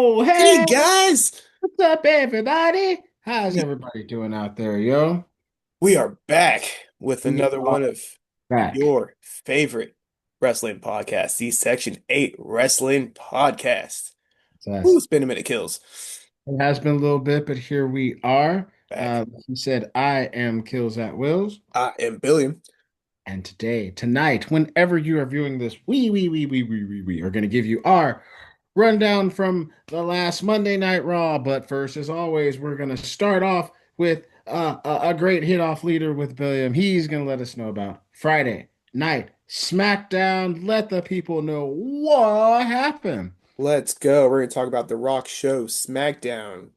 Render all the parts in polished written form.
Oh, Hey hey, guys, what's up, everybody? How's we everybody doing out there, yo? we are back with We another are one of back. your favorite wrestling podcasts, the Section 8 Wrestling Podcast. Ooh, Yes. it's been a minute, kills. It has been a little bit, but here we are. Back. He said, I am Kills at Wills. I am Billiam. And tonight, whenever you are viewing this, we are going to give you our rundown from the last Monday Night Raw. But first, as always, we're going to start off with a great hit off leader with William. He's going to let us know about Friday Night SmackDown. Let the people know what happened. Let's go. We're going to talk about The Rock Show SmackDown,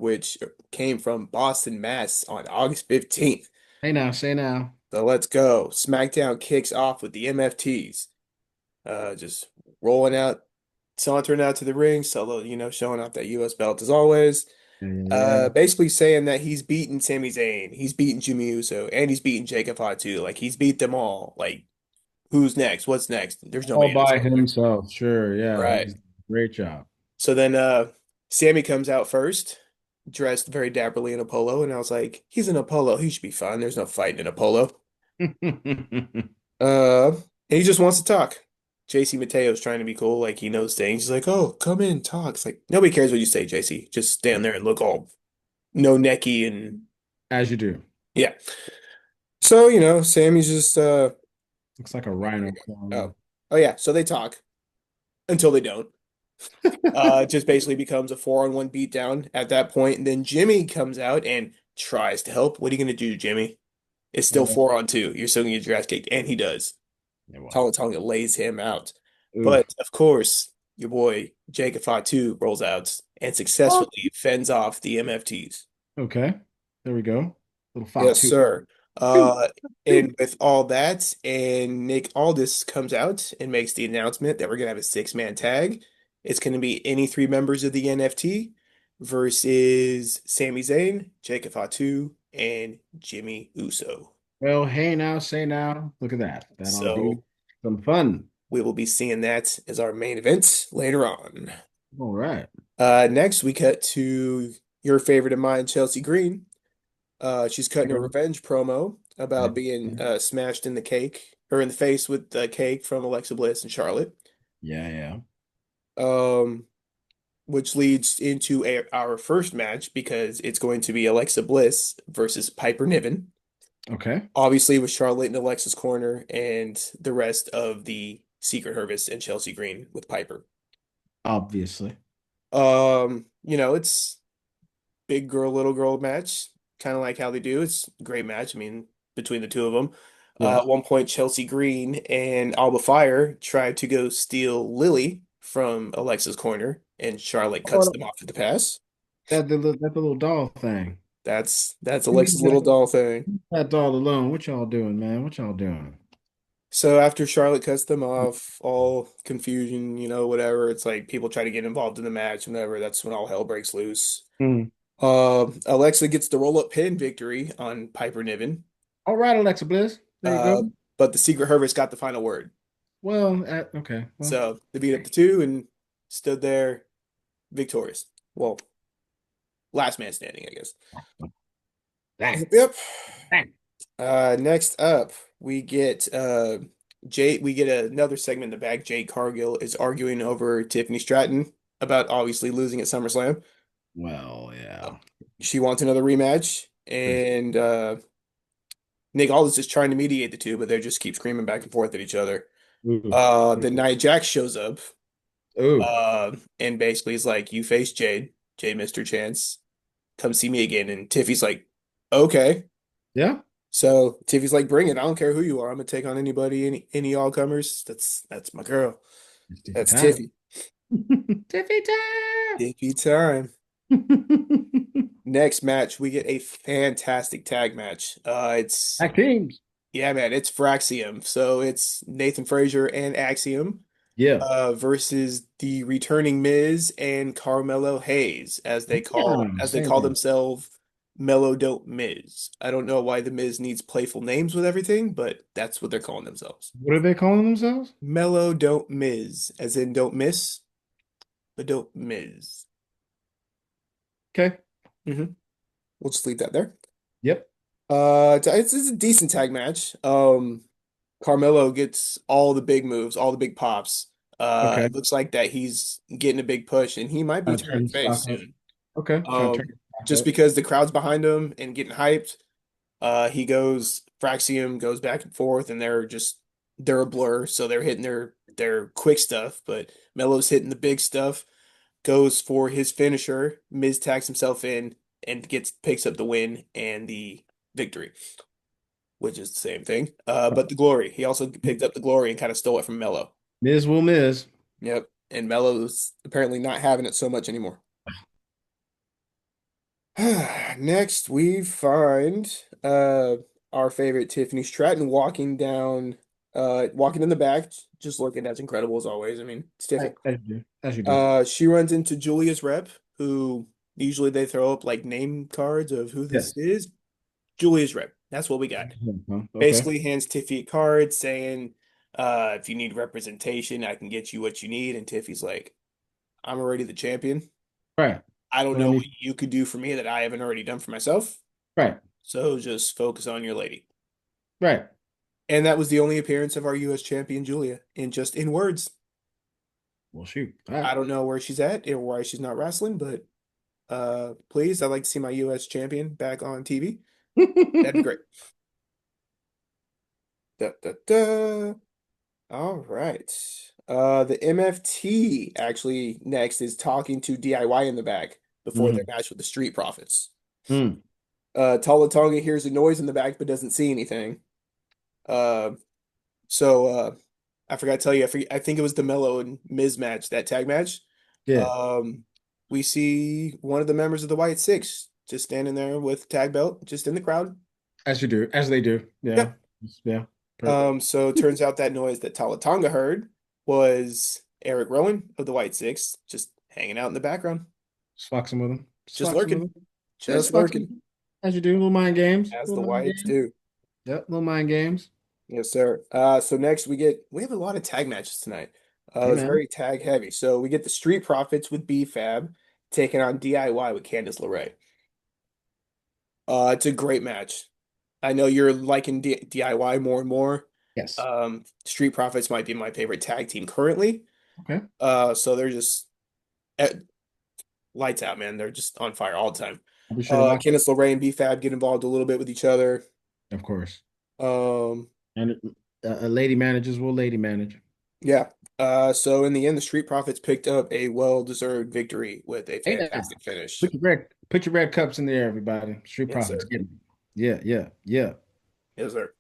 which came from Boston, Mass on August 15th. Hey now, say now. So let's go. SmackDown kicks off with the MFTs. Just rolling out, sauntering out to the ring, Solo, showing off that US belt as always. Yeah. Basically saying that he's beaten Sami Zayn, he's beaten Jey Uso, and he's beaten Jacob Fatu. Like he's beat them all. Like who's next? What's next? There's All nobody else by out there. himself. Sure. Yeah. Right. He's great job. So then Sammy comes out first, dressed very dapperly in a polo, and I was like, he's in a polo, he should be fine. There's no fighting in a polo. And he just wants to talk. JC Mateo's trying to be cool, like he knows things. He's like, "Oh, come in, talk." It's like nobody cares what you say, JC. Just stand there and look all no necky and As you do. yeah. So, Sammy's just Looks like a rhino oh. clone. Oh yeah, so they talk until they don't. It just basically becomes a 4-on-1 beatdown at that point, and then Jimmy comes out and tries to help. What are you gonna do, Jimmy? It's still Yeah. 4-on-2. You're still gonna get your ass kicked, and he does. Yeah, well. Tonga Tonga lays him out. Oof. But of course, your boy Jacob Fatu rolls out and Oh, successfully fends off the MFTs. okay. There we go. Little Yes, 5-2. sir. Two, two. And with all that, and Nick Aldis comes out and makes the announcement that we're gonna have a six-man tag. It's gonna be any three members of the NFT versus Sami Zayn, Jacob Fatu, and Jimmy Uso. Well, hey now, say now. Look at that. That ought to be So some fun. we will be seeing that as our main event later on. All right. Next we cut to your favorite of mine, Chelsea Green. She's cutting a revenge promo about being smashed in the cake or in the face with the cake from Alexa Bliss and Charlotte. Yeah, yeah. Um, which leads into our first match because it's going to be Alexa Bliss versus Piper Niven. Okay. Obviously with Charlotte in Alexa's corner and the rest of the Secret Harvest and Chelsea Green with Piper. Obviously. It's big girl, little girl match, kind of like how they do. It's a great match. I mean, between the two of them. At Yes. one point, Chelsea Green and Alba Fire tried to go steal Lily from Alexa's corner, and Charlotte cuts Oh, them off at the pass. that the little doll thing. That's Leave Alexa's little that, doll thing. that doll alone. What y'all doing, man? What y'all doing? So after Charlotte cuts them off, all confusion, whatever. It's like people try to get involved in the match, whatever. That's when all hell breaks loose. Mm. Alexa gets the roll-up pin victory on Piper Niven. All right, Alexa Bliss. There you go. But the Secret Harvest got the final word. Well, okay. Well, So they beat up the two and stood there victorious. Well, last man standing, I guess. dang, Yep. dang. Next up, we get another segment in the back. Jade Cargill is arguing over Tiffany Stratton about obviously losing at SummerSlam. Well, yeah. She wants another rematch, and Nick Aldis is trying to mediate the two, but they just keep screaming back and forth at each other. Ooh. Then Nia Jax shows up, Ooh. and basically he's like, "You face Jade. Jade missed her chance. Come see me again." And Tiffy's like, "Okay." Yeah. So Tiffy's like, "Bring it. I don't care who you are. I'm gonna take on anybody, any all comers. That's my girl. It's Tiffy That's time. Tiffy. Tiffy time. Tiffy time." Next match, we get a fantastic tag match. It's Tag teams. yeah, man, it's Fraxium. So it's Nathan Frazier and Axiom Yeah. versus the returning Miz and Carmelo Hayes, as they call Yeah. as they Say call now. themselves Mellow Dope Miz. I don't know why the Miz needs playful names with everything, but that's what they're calling themselves. What are they calling themselves? Mellow Don't Miz, as in don't miss, but don't Miz. Okay. hmm We'll just leave that there. Yep. It's a decent tag match. Carmelo gets all the big moves, all the big pops. Okay. It looks like that he's getting a big push, and he might be Trying to turn turning his face stock up. soon. Okay. Trying to turn his stock Just up. because the crowd's behind him and getting hyped, he goes Fraxium goes back and forth, and they're a blur, so they're hitting their quick stuff, but Melo's hitting the big stuff, goes for his finisher. Miz tags himself in and gets picks up the win and the victory, which is the same thing. But the glory, he also picked up the glory and kind of stole it from Melo. Miz will miss. Yep, and Melo's apparently not having it so much anymore. Next, we find our favorite Tiffany Stratton walking in the back, just looking as incredible as always. I mean, it's Tiffany. As you do. As you do. She runs into Julia's rep, who usually they throw up like name cards of who this Yes. is. Julia's rep. That's what we got. Huh? Okay. Basically hands Tiffy a card saying, if you need representation, I can get you what you need. And Tiffy's like, I'm already the champion. Right. I don't What I know what need. you could do for me that I haven't already done for myself. Right. So just focus on your lady. Right. And that was the only appearance of our U.S. champion, Julia, in just in words. Well, shoot. All I right. don't know where she's at or why she's not wrestling, but please, I'd like to see my U.S. champion back on TV. That'd be great. Da, da, da. All right. The MFT actually next is talking to DIY in the back before their Hmm. match with the Street Profits. Hmm. Tala Tonga hears a noise in the back but doesn't see anything. Uh, so I forgot to tell you, I think it was the Mello and Miz match, that tag match. Yeah. Um, we see one of the members of the White Six just standing there with tag belt, just in the crowd. As you do. As they do. Yeah. Yep. Yeah. Per- So it turns out that noise that Talatonga heard was Eric Rowan of the White Six just hanging out in the background, Just flexing with them. Just just flexing with lurking, them. Yeah, just just flexing with lurking, them. As you do. Little mind games. as the Little mind Whites games. do. Yep. Little mind games. Yes, sir. So next we have a lot of tag matches tonight. Hey, It's man. very tag heavy. So we get the Street Profits with B-Fab taking on DIY with Candice LeRae. It's a great match. I know you're liking DIY more and more. Yes. Street Profits might be my favorite tag team currently. Okay. So they're just eh, lights out, man. They're just on fire all the time. I'll be sure to watch. Candice LeRae and B-Fab get involved a little bit with each other. Of course. Um, And a lady manages will lady manage. yeah. So in the end, the Street Profits picked up a well-deserved victory with a Hey now. fantastic finish. Put your red cups in there, everybody. Street Yes, Profits. sir. Get it. Yeah. Yeah. Yeah. Yes, sir.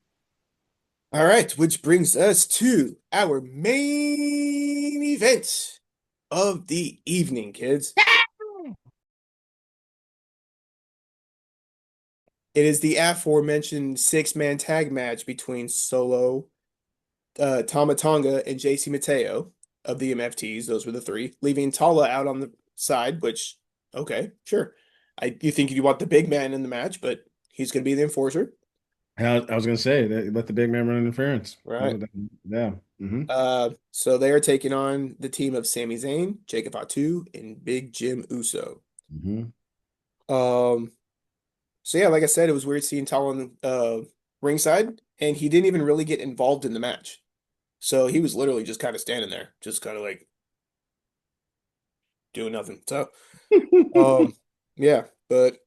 All right, which brings us to our main event of the evening, kids. It is the aforementioned six-man tag match between Solo, Tama Tonga, and JC Mateo of the MFTs. Those were the three, leaving Tala out on the side, which, okay, sure. You think you want the big man in the match, but he's going to be the enforcer, I was gonna say that let the big man run interference. That's right? what yeah. So they are taking on the team of Sami Zayn, Jacob Fatu, and Big Jim Uso. Hmm. Um, so yeah, like I said, it was weird seeing Tala on ringside, and he didn't even really get involved in the match. So he was literally just kind of standing there, just kind of like doing nothing. So, um, yeah, but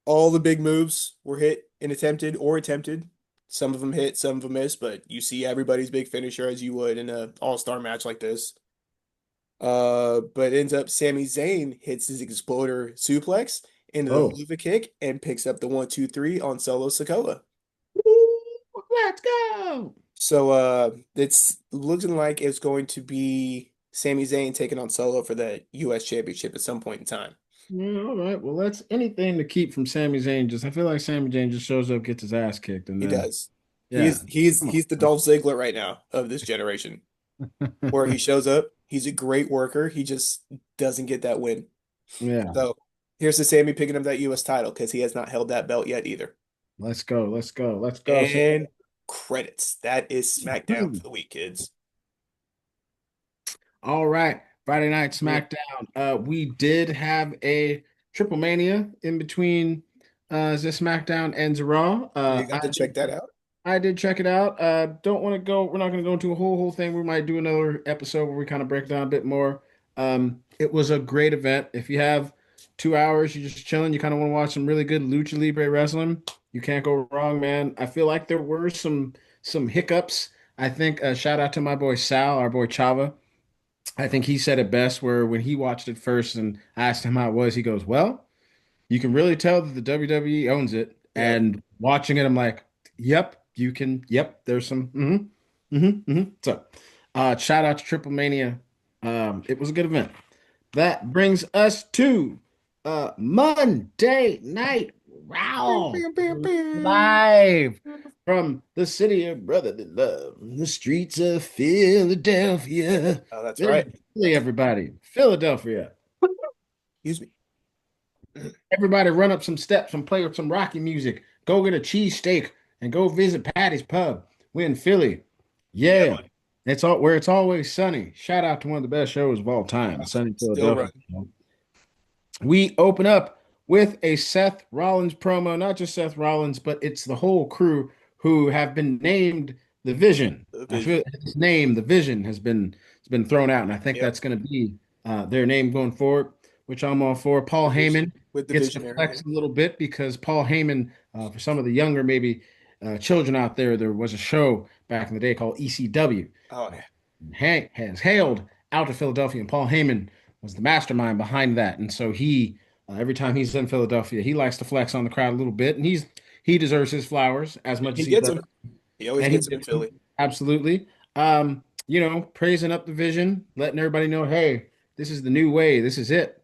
all the big moves were hit and attempted or attempted. Some of them hit, some of them missed, but you see everybody's big finisher as you would in an all-star match like this. But ends up Sami Zayn hits his exploder suplex into the Oh, Luva kick and picks up the 1-2-3 on Solo Sikoa. let's go. So it's looking like it's going to be Sami Zayn taking on Solo for the US Championship at some point in time. Yeah, all right. Well, that's anything to keep from Sami Zayn. Just I feel like Sami Zayn just shows up, gets his ass kicked, and He then does. yeah. Come He's the on. Dolph Ziggler right now of this generation, where he shows up, he's a great worker, he just doesn't get that win. Yeah. So here's the Sammy picking up that US title because he has not held that belt yet either. Let's go. Let's go. Let's go. So, And credits. That is SmackDown for the week, kids. all right. Friday Night Mm. SmackDown. We did have a Triple Mania in between is this SmackDown and Raw. You got to check that out. I did check it out. Don't want to go. We're not going to go into a whole thing. We might do another episode where we kind of break it down a bit more. It was a great event. If you have 2 hours, you're just chilling. You kind of want to watch some really good lucha libre wrestling. You can't go wrong, man. I feel like there were some hiccups. I think shout out to my boy Sal, our boy Chava. I think he said it best. Where when he watched it first and I asked him how it was, he goes, "Well." You can really tell that the WWE owns it. Yep. And watching it, I'm like, yep, you can. Yep, there's some. So, shout out to Triple Mania. It was a good event. That brings us to Monday Night Bam, Raw, bam, bam, bam. live from the city of brotherly love, the streets of Philadelphia. Oh, that's right. Philly, everybody, Philadelphia. Excuse me. Everybody run up some steps and play with some Rocky music. Go get a cheesesteak and go visit Patty's Pub. We're in Philly. Yeah, Yeah. buddy. It's all where it's always sunny. Shout out to one of the best shows of all time, Sunny Still Philadelphia. running. We open up with a Seth Rollins promo, not just Seth Rollins, but it's the whole crew who have been named the Vision. The I feel vision. his name, the Vision, has been thrown out, and I think Yep. that's going to be their name going forward, which I'm all for. Paul The vision Heyman with the gets to visionary. flex a little bit because Paul Heyman, for some of the younger maybe children out there, there was a show back in the day called ECW. Oh yeah. Hank has hailed out of Philadelphia, and Paul Heyman was the mastermind behind that. And so he, every time he's in Philadelphia, he likes to flex on the crowd a little bit, and he deserves his flowers as much He as he gets does, him. He always and he gets it in Philly. absolutely, praising up the vision, letting everybody know, hey, this is the new way, this is it.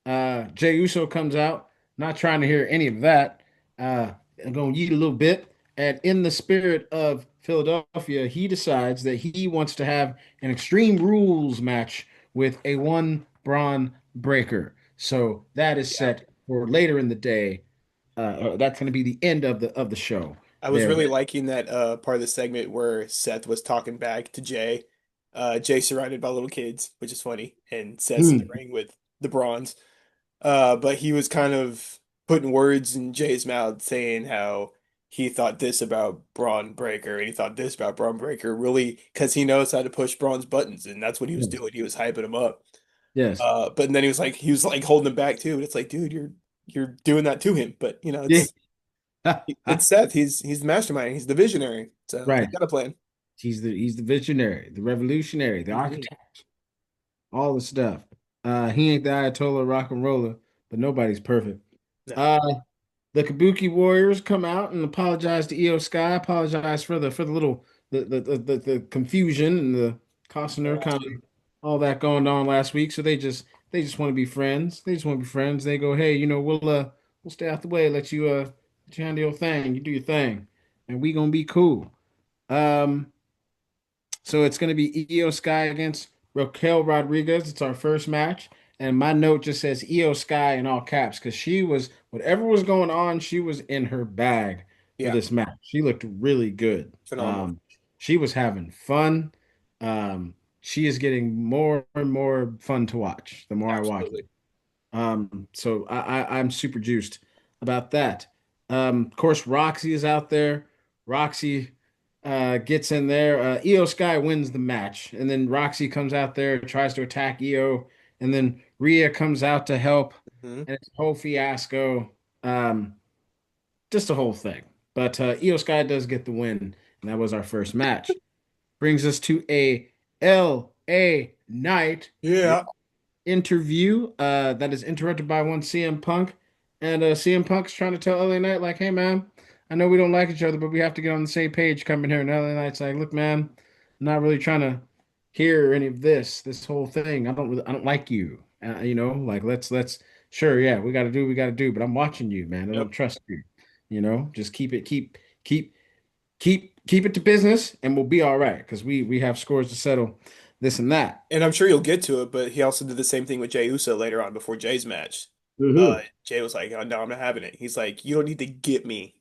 Jey Uso comes out, not trying to hear any of that. I'm going to eat a little bit. And in the spirit of Philadelphia, he decides that he wants to have an Extreme Rules match with a one Bron Breakker. So that is Yeah. set for later in the day. That's going to be the end of the show. I was There. really liking that part of the segment where Seth was talking back to Jay. Jay surrounded by little kids, which is funny, and Seth's in the Hmm. ring with the Bronze. But he was kind of putting words in Jay's mouth, saying how he thought this about Braun Breaker and he thought this about Braun Breaker, really, because he knows how to push Braun's buttons, and that's what he was Yes. doing. He was hyping him up. Yes. But then he was like holding him back too. And it's like, dude, you're doing that to him. But Yeah. it's Seth. He's the mastermind. He's the visionary. So he's Right. got a plan. He's the visionary, the revolutionary, the Hmm. architect, all the stuff. He ain't the Ayatollah rock and roller, but nobody's perfect. No. Uh, the Kabuki Warriors come out and apologize to Io Sky, apologize for the little the confusion and the Costner kind of all that going on last week. So they just want to be friends. They just want to be friends. They go, hey, we'll stay out the way, let you handle your thing, you do your thing, and we gonna be cool. Um, so it's going to be Io Sky against Raquel Rodriguez. It's our first match. And my note just says Io Sky in all caps because she was, whatever was going on, she was in her bag for Yeah, this match. She looked really good. phenomenal. She was having fun. She is getting more and more fun to watch the more I watch. Absolutely. So I'm super juiced about that. Of course, Roxy is out there. Roxy gets in there. Io Sky wins the match, and then Roxy comes out there, tries to attack Io, and then Rhea comes out to help, Hmm. and it's a whole fiasco. Um, just a whole thing. But Io Sky does get the win, and that was our first match. Brings us to a LA Knight Yeah. interview that is interrupted by one CM Punk. And CM Punk's trying to tell LA Knight, like, hey, man, I know we don't like each other, but we have to get on the same page coming here. And LA Knight's like, look, man, I'm not really trying to hear any of this whole thing. I don't like you. Like sure, yeah, we got to do what we got to do, but I'm watching you, man. I don't Yep. trust you. Just keep, keep it to business, and we'll be all right because we have scores to settle, this and that. And I'm sure you'll get to it, but he also did the same thing with Jey Uso later on before Jay's match. Hmm. Jay was like, "Oh, no, I'm not having it." He's like, "You don't need to get me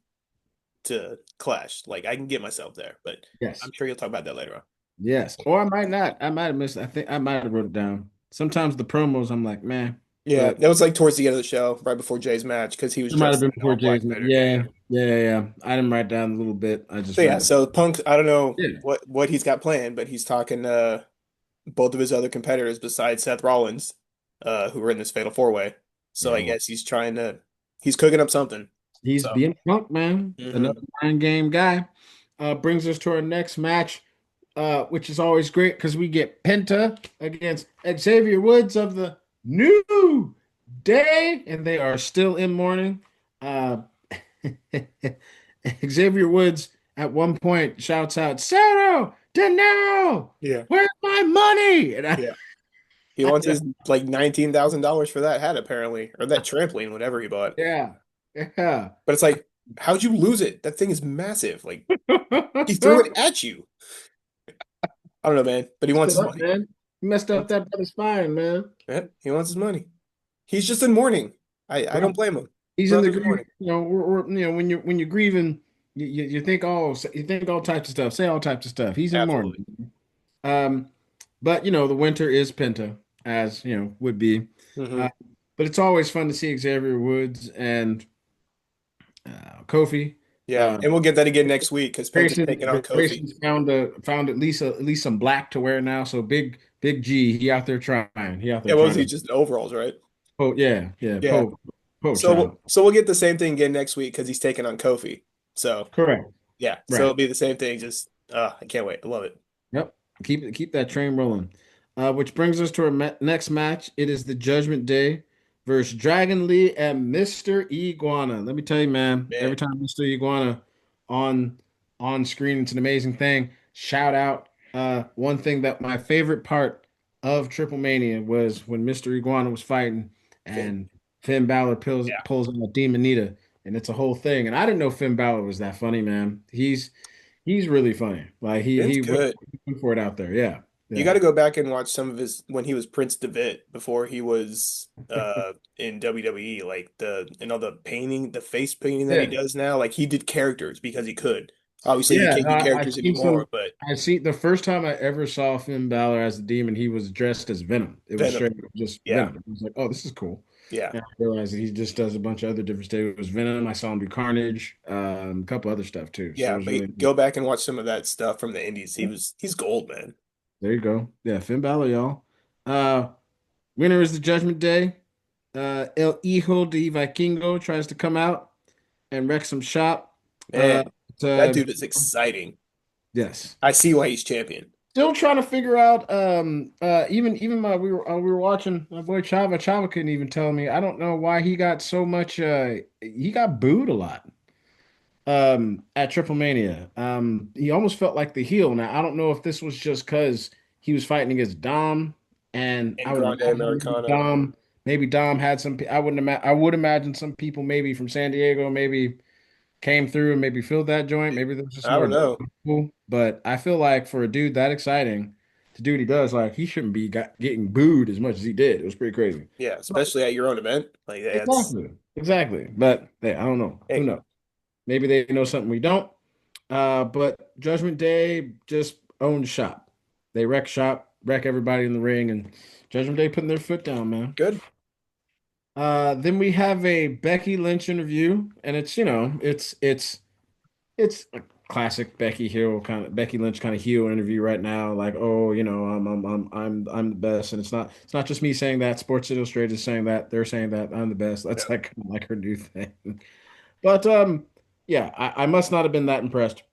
to clash. Like, I can get myself there." But I'm Yes. sure you'll talk about that later on. Yes. Or I might not. I might have missed. I think I might have wrote it down. Sometimes the promos, I'm like, man. Yeah, but that was like towards the end of the show, right before Jay's match, because he was it might have dressed been in an before all black Jason. better. Yeah. Yeah, yeah. I didn't write down a little bit. I just So yeah, read. so Punk, I don't know Yeah, what he's got planned, but he's talking to both of his other competitors besides Seth Rollins, who were in this Fatal Four Way. So yeah. I Well, guess he's cooking up something. he's So being punk, man. Another hmm mind game guy. Brings us to our next match, which is always great because we get Penta against Xavier Woods of the New Day, and they are still in mourning. Uh, Xavier Woods at one point shouts out, "Cero dinero, yeah, where's my money?" And yeah, he wants his like $19,000 for that hat apparently, or that trampoline, whatever he bought. yeah, yeah. But it's like, how'd you lose it? That thing is massive. Like he threw it at you. I don't know, man, but he wants Messed his up, money. man. You messed up that brother's spine, man. Yeah, he wants his money. He's just in mourning. I Right. don't blame him. He's in the Brother's in grief. mourning. When you're grieving, you think all types of stuff. Say all types of stuff. He's in mourning. Absolutely. Um, but the winter is Penta, as would be. Uh, hmm but it's always fun to see Xavier Woods and Kofi. Yeah, Uh, and we'll get that again next week because Penta's taking on Kofi. Grayson's found at least some black to wear now. So big G, he out there trying. He out Yeah, there what was trying he to. just overalls, right? Oh yeah, Yeah. Poe So child. we'll get the same thing again next week because he's taking on Kofi. So Correct. yeah, so Right. it'll be the same thing. Just I can't wait. I love it. Yep. Keep that train rolling. Which brings us to our next match. It is the Judgment Day versus Dragon Lee and Mr. Iguana. Let me tell you, man, every Man, time Mr. Iguana on on screen, it's an amazing thing. Shout out. One thing that my favorite part of Triple Mania was when Mr. Iguana was fighting Finn. and Finn Balor Yeah, pulls on a Demonita, and it's a whole thing. And I didn't know Finn Balor was that funny, man. He's really funny. Like Finn's he went good. for it out there. Yeah. You got Yeah. to go back and watch some of his when he was Prince Devitt before he was in WWE. Like the painting, the face painting that he Yeah. does now. Like he did characters because he could. Obviously, he Yeah. can't No, do I've characters seen anymore, but I see the first time I ever saw Finn Balor as a demon, he was dressed as Venom. It was Venom. straight up just Yeah, Venom. I was like, oh, this is cool. yeah, And I realized that he just does a bunch of other different stuff. It was Venom. I saw him do Carnage, a couple other stuff too. So it yeah. was But really go back and watch some of that stuff from the Indies. He's gold, man. there you go. Yeah, Finn Balor, y'all. Uh Winner is the Judgment Day. El Hijo de Vikingo tries to come out and wreck some shop. Uh, Man, but, that dude is exciting. yes. I see why he's champion. Still trying to figure out. Even my we were watching my boy Chava. Chava couldn't even tell me. I don't know why he got so much. He got booed a lot. At Triple Mania. He almost felt like the heel. Now I don't know if this was just because he was fighting against Dom, and I And would Grande imagine Americana. Maybe Dom had some. I would imagine some people maybe from San Diego maybe came through and maybe filled that joint. Maybe there's just I more don't know. people. But I feel like for a dude that exciting to do what he does, like he shouldn't be getting booed as much as he did. It was pretty crazy. Yeah, especially at your own event. Like that's Exactly. Exactly. But hey, I don't know. Who hey, knows? Maybe they know something we don't. But Judgment Day just owns shop. They wreck shop, wreck everybody in the ring, and Judgment Day putting their foot down, man. good. Then we have a Becky Lynch interview, and it's a classic Becky Lynch kind of heel interview right now. Like, oh, I'm the best, and it's not just me saying that. Sports Illustrated is saying that. They're saying that I'm the best. That's Yeah. like her new thing. But yeah, I must not have been that impressed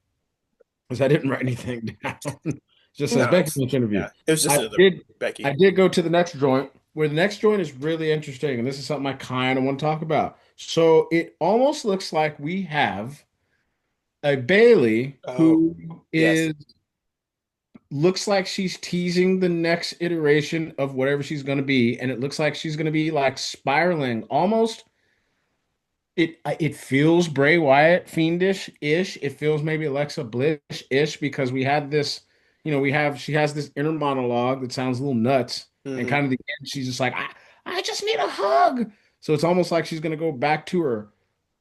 because I didn't write anything down. It just says No, Becky Lynch interview. yeah. It was just I another did I Becky. did go to the next joint where the next joint is really interesting, and this is something I kind of want to talk about. So it almost looks like we have a Bailey Oh, who yes. is looks like she's teasing the next iteration of whatever she's going to be, and it looks like she's going to be like spiraling almost. It feels Bray Wyatt fiendish-ish. It feels maybe Alexa Bliss-ish because we had this, she has this inner monologue that sounds a little nuts, and hmm kind of the end, she's just like, I just need a hug. So it's almost like she's gonna go back to her.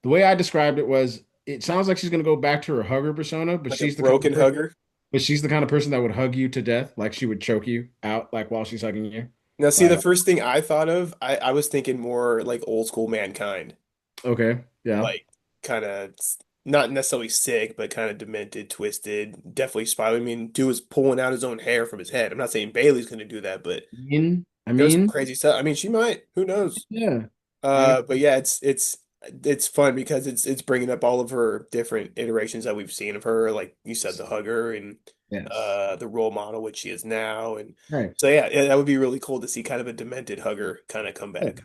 The way I described it was, it sounds like she's gonna go back to her hugger persona, Like a broken hugger. but she's the kind of person that would hug you to death, like she would choke you out, like while she's hugging you. Now, see, the Like, first thing I thought of, I was thinking more like old school Mankind, okay, yeah. like kind of not necessarily sick, but kind of demented, twisted. Definitely spiral. I mean, dude was pulling out his own hair from his head. I'm not saying Bailey's going to do that, but I there was some mean, crazy stuff. I mean, she might. Who knows? yeah. I mean, But yeah, it's fun because it's bringing up all of her different iterations that we've seen of her, like you said, the hugger and yes. the role model, which she is now, and Right. so yeah, that would be really cool to see kind of a demented hugger kind of come Yeah. back,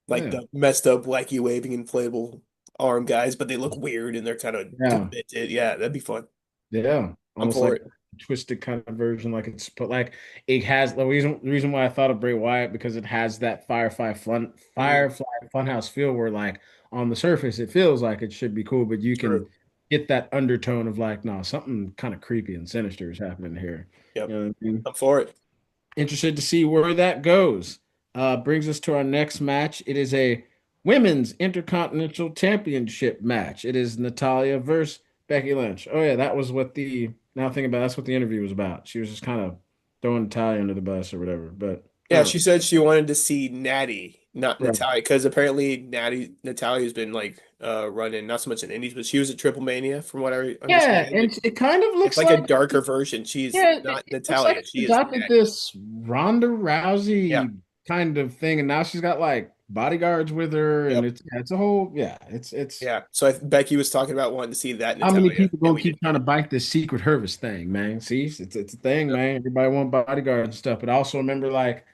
like Yeah. the messed up wacky waving inflatable arm guys, but they look weird and they're kind of Yeah. demented. Yeah, that'd be fun. Yeah, I'm almost for like it. a twisted kind of version, like it's but like it has the reason why I thought of Bray Wyatt because it has that Mhm. Firefly Funhouse feel where like on the surface it feels like it should be cool, but you True. can get that undertone of like, no, something kind of creepy and sinister is happening here. You Yep. know what I mean? I'm for it. Interested to see where that goes. Brings us to our next match. It is a women's intercontinental championship match. It is Natalia versus Becky Lynch. Oh yeah, that was what the now thinking about that's what the interview was about. She was just kind of throwing Natalia under the bus or whatever. But Yeah, she said she wanted to see Natty, not right. Natalia, because apparently Natalia's been like running not so much in Indies, but she was at Triple Mania from what I Yeah, understand. and it kind of It's looks like a like darker version. She's yeah, not it looks like Natalia, she she is adopted Natty. this Ronda Yeah, Rousey kind of thing, and now she's got like bodyguards with her, and yep. it's a whole it's Yeah. So Becky was talking about wanting to see that how many Natalia, people and gonna we didn't keep trying know. to bite this Secret Service thing, man? See, it's a thing, Yep. man. Everybody want bodyguards and stuff, but I also remember like,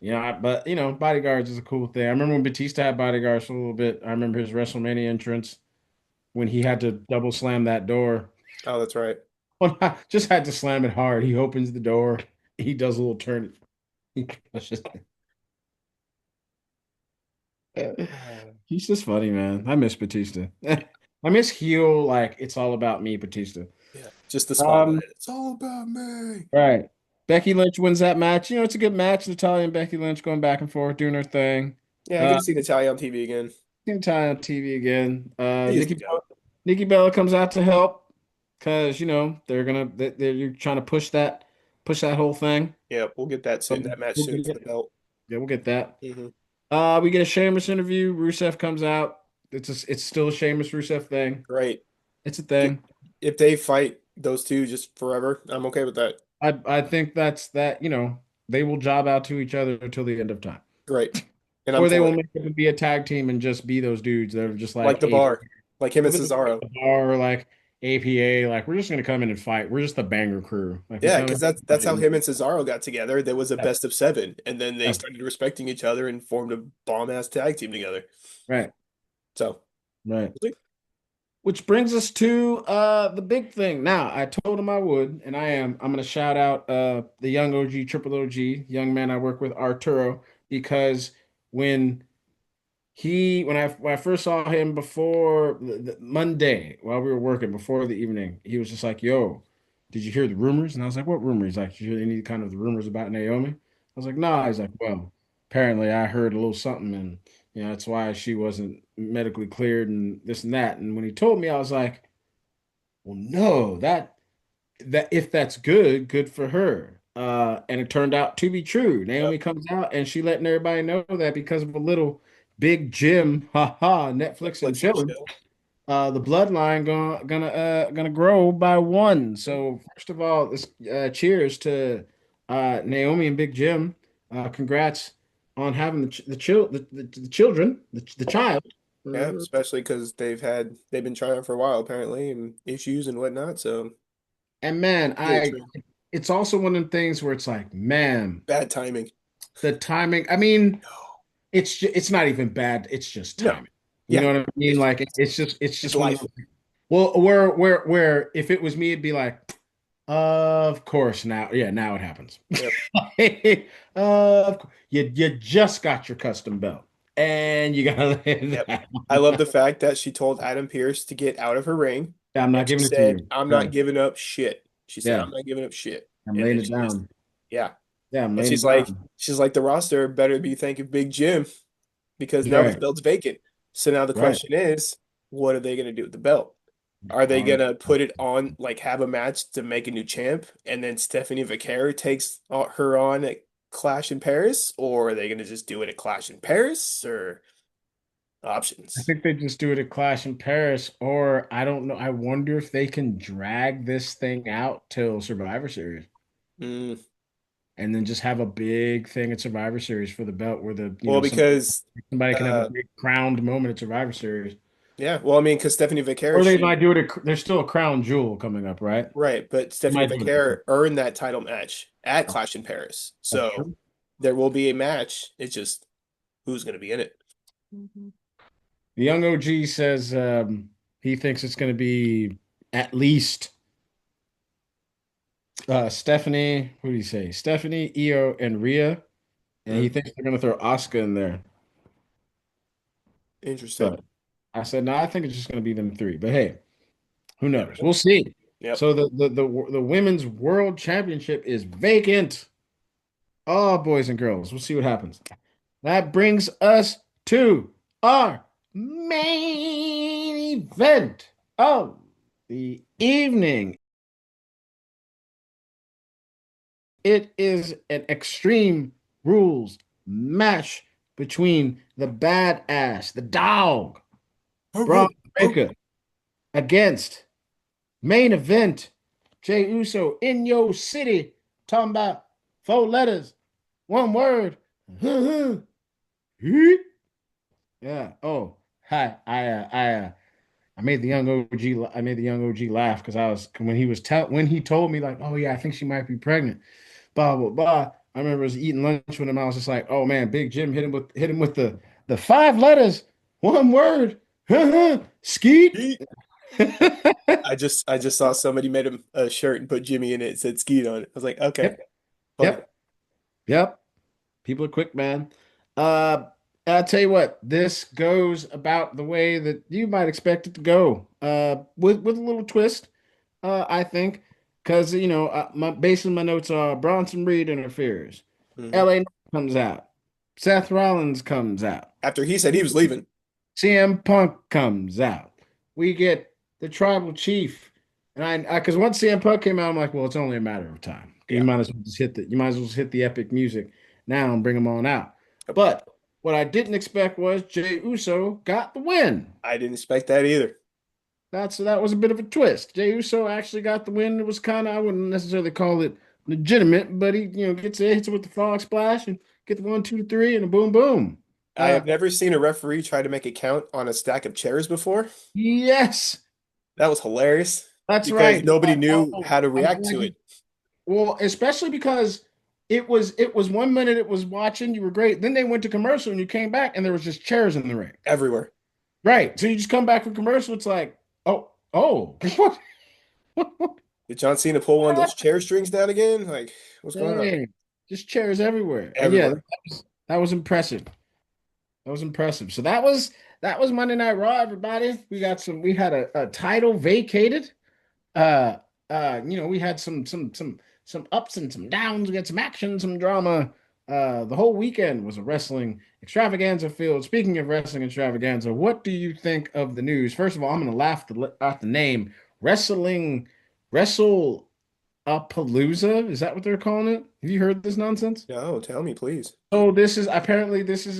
but bodyguards is a cool thing. I remember when Batista had bodyguards for a little bit. I remember his WrestleMania entrance when he had to double slam that door. Oh, that's right. Well, I just had to slam it hard. He opens the door, he does a little turn. He pushes. He's just funny, man. I miss Batista. I miss heel like it's all about me, Batista. Yeah. Just the spotlight. Um, It's all about me. Right. Becky Lynch wins that match. It's a good match. Natalia and Becky Lynch going back and forth, doing their thing. Yeah, I get Uh, to see Natalia on TV again. Natalia on TV again. She is the goat. Nikki Bella comes out to help because they're trying to push that whole thing. Yeah, we'll get that So soon. That match we'll soon get for the it. belt. Yeah, we'll get that. Hmm. We get a Sheamus interview. Rusev comes out. It's still a Sheamus Rusev thing. Great. It's a thing. If they fight those two just forever, I'm okay with that. I think that's that. They will job out to each other until the end of time. Great. And I'm Or they for will it. make it be a tag team and just be those dudes that are just Like like the a bar. Like him and Cesaro. or like APA. Like we're just gonna come in and fight. We're just the banger crew. Like we Yeah, come because in that's how him and Cesaro got together. There was a yeah, best of seven, and then they yeah, started respecting each other and formed a bomb ass tag team together. right, So, right. Which brings us to the big thing. Now, I told him I would, and I am. I'm gonna shout out the young OG, Triple OG, young man I work with, Arturo, because when when I first saw him before Monday while we were working before the evening, he was just like, "Yo, did you hear the rumors?" And I was like, "What rumors?" He's like, "Did you hear any kind of the rumors about Naomi?" I was like, "Nah." He's like, "Well, apparently I heard a little something, and that's why she wasn't medically cleared and this and that." And when he told me, I was like, "Well, no, that if that's good for her." And it turned out to be true. yep. Naomi comes out and she letting everybody know that because of a little big Jim, haha, Netflix and Netflix and chilling, chill. the bloodline gonna grow by one. So first of all, this cheers to Naomi and Big Jim. Congrats on having the children, the child. Yeah, Uh, especially because they've been trying for a while apparently, and issues and whatnot. So, and man, really true. it's also one of the things where it's like, man, Bad timing. the timing. I mean, No. it's not even bad. It's just No. timing. You Yeah. know what I mean? It's Like it's it's just one of life. those. Well, where if it was me, it'd be like, of course now, yeah, now it happens. Yep. You just got your custom belt, and you gotta let Yep. that. I love the fact that she told Adam Pierce to get out of her ring, I'm and not she giving it to said, you. "I'm Yeah, not giving up shit." She said, yeah, "I'm not giving up shit." I'm And then laying it she just, down. yeah. Yeah, I'm And laying it down. she's like, the roster better be thanking Big Jim because now this Right, belt's vacant. So now the right. question is, what are they going to do with the belt? Are they Are going to put it on, like have a match to make a new champ, and then Stephanie Vaquer takes her on Clash in Paris, or are they going to just do it at Clash in Paris, or I options? think they just do it at Clash in Paris, or I don't know. I wonder if they can drag this thing out till Survivor Series Mm, and then just have a big thing at Survivor Series for the belt where well, because somebody can have a uh, big crowned moment at Survivor Series. yeah, well, I mean, because Stephanie Vaquera, Or they she might do it there's still a crown jewel coming up, right? right, but They Stephanie might do Vaquera it. earned that title match at Clash in Paris, That's so true. there will be a match. It's just who's going to be in it. The young OG says he thinks it's going to be at least Stephanie. Who do you say? Stephanie, Io, and Rhea, and he Mm, thinks they're going to throw Asuka in there. interesting. But I said, no, I think it's just going to be them three. But hey, who Never knows? know. We'll see. Yep. So the women's world championship is vacant. Oh, boys and girls, we'll see what happens. That brings us to our main event of the evening. It is an Extreme Rules match between the badass, the dog, Bron Breakker, against main event Jey Uso in your city. Talking about four letters, one word. Yeah. Oh, hi. I made the young OG. I made the young OG laugh because I was when he told me like, oh yeah, I think she might be pregnant. Blah blah blah. I remember I was eating lunch with him. I was just like, oh man, Big Jim hit him with the five letters, one word. Skeet. Yeet. I just saw somebody made a shirt and put Jimmy in it. It said Skeet on it. I was like, okay, Yep. funny. Yep. Yep. People are quick, man. Uh, I'll tell you what, this goes about the way that you might expect it to go. With a little twist, I think, because my basically my notes are Bronson Reed interferes, Hmm. LA Knight comes out, Seth Rollins comes out, After he said he was leaving, CM Punk comes out. We get the tribal chief, and I because once CM Punk came out, I'm like, well, it's only a matter of time. yeah, You might as well just hit the epic music now and bring them on out. But what I didn't expect was Jey Uso got the win. I didn't expect that either. That was a bit of a twist. Jey Uso actually got the win. It was kind of I wouldn't necessarily call it legitimate, but he hits it with the frog splash and get the 1, 2, 3 and a boom boom. I Uh, have never seen a referee try to make a count on a stack of chairs before. yes, That was hilarious that's because right. nobody knew how to I'm react glad to it. well, especially because it was 1 minute it was watching, you were great. Then they went to commercial and you came back and there was just chairs in the ring. Everywhere. Right. So you just come back from commercial, it's like, oh, what? Did John Cena pull one of those chair strings down again? Like, what's going on? Dang, just chairs everywhere. And yeah, Everywhere. that was impressive. That was impressive. So that was Monday Night Raw, everybody. We had a title vacated. Uh we had some ups and some downs. We had some action, some drama. The whole weekend was a wrestling extravaganza filled. Speaking of wrestling extravaganza, what do you think of the news? First of all, I'm gonna laugh at the name Wrestling Wrestle Palooza. Is that what they're calling it? Have you heard this nonsense? No, tell me, please. So this is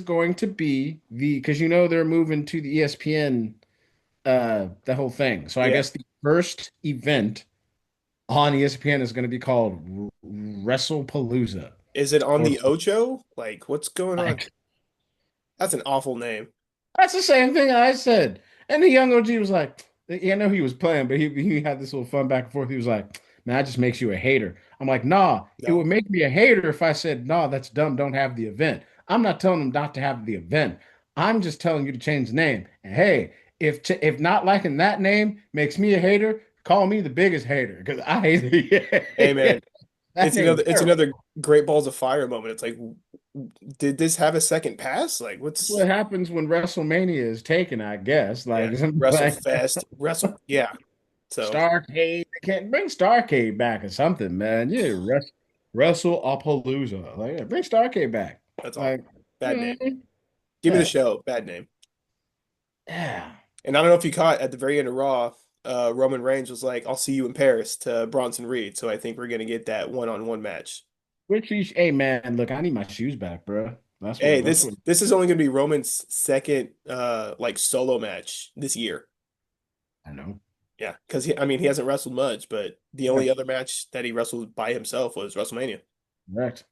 going to be because they're moving to the ESPN the whole thing. So I Yeah. guess the first event on ESPN is going to be called WrestlePalooza. Is it on Or the Ocho? Like, what's going on? like That's an awful name. that's the same thing I said. And the young OG was like, yeah, I know he was playing, but he had this little fun back and forth. He was like, man, that just makes you a hater. I'm like, nah, it No. would make me a hater if I said, nah, that's dumb, don't have the event. I'm not telling them not to have the event. I'm just telling you to change the name. And hey, if not liking that name makes me a hater, call me the biggest hater because I hate Hey, it. man. That name's It's terrible. another Great Balls of Fire moment. It's like, did this have a second pass? Like, That's what's what happens when WrestleMania is taken, I guess. yeah, Like, like WrestleFest, Wrestle, yeah. So Starcade. They can't bring Starcade back or something, man. Yeah, Wrestle Palooza. Like, yeah, bring Starcade back. that's Like, awful. Bad name. Give me the yeah, show. Bad name. yeah. And I don't know if you caught at the very end of Raw, Roman Reigns was like, "I'll see you in Paris" to Bronson Reed. So I think we're gonna get that one-on-one match. Hey man, look, I need my shoes back, bro. That's Hey, what. That's this what. this is only gonna be Roman's second like solo match this year. I know. Yeah, because I mean he hasn't wrestled much, but the Yeah, only other match that he wrestled by himself was WrestleMania. correct.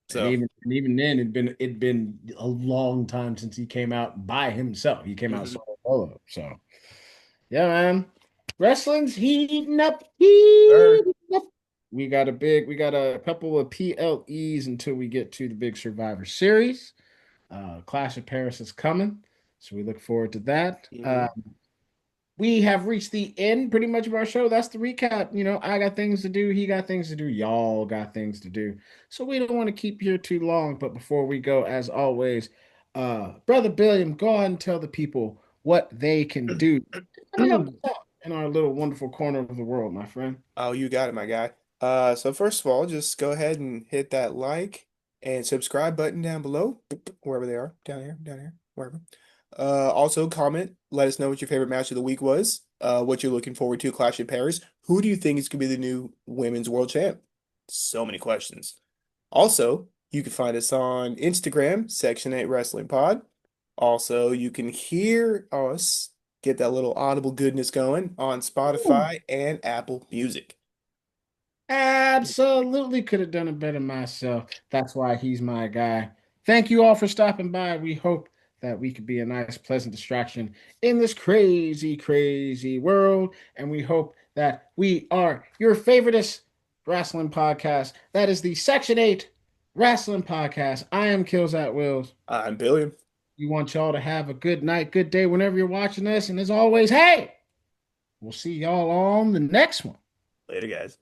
And So, even then, it'd been a long time since he came out by himself. He came out mhm. solo. So yeah, man. Wrestling's heating up, Sir. heating up. We got a couple of PLEs until we get to the big Survivor Series. Clash of Paris is coming, so we look forward to that. Mhm. We have reached the end pretty much of our show. That's the recap. I got things to do. He got things to do. Y'all got things to do. So we don't want to keep here too long. But before we go, as always, Brother Billiam, go ahead and tell the people what they can do in our little wonderful corner of the world, my friend. Oh, you got it, my guy. So first of all, just go ahead and hit that like and subscribe button down below, wherever they are, down here, wherever. Also comment, let us know what your favorite match of the week was, what you're looking forward to, Clash of Paris. Who do you think is gonna be the new women's world champ? So many questions. Also, you can find us on Instagram, Section 8 Wrestling Pod. Also, you can hear us get that little audible goodness going on Spotify and Apple Music. Absolutely could have done it better myself. That's why he's my guy. Thank you all for stopping by. We hope that we could be a nice, pleasant distraction in this crazy, crazy world. And we hope that we are your favoriteest wrestling podcast. That is the Section 8 Wrestling Podcast. I am Kills at Wills. I'm Billy. We want y'all to have a good night, good day whenever you're watching this. And as always, hey, we'll see y'all on the next one. Later, guys.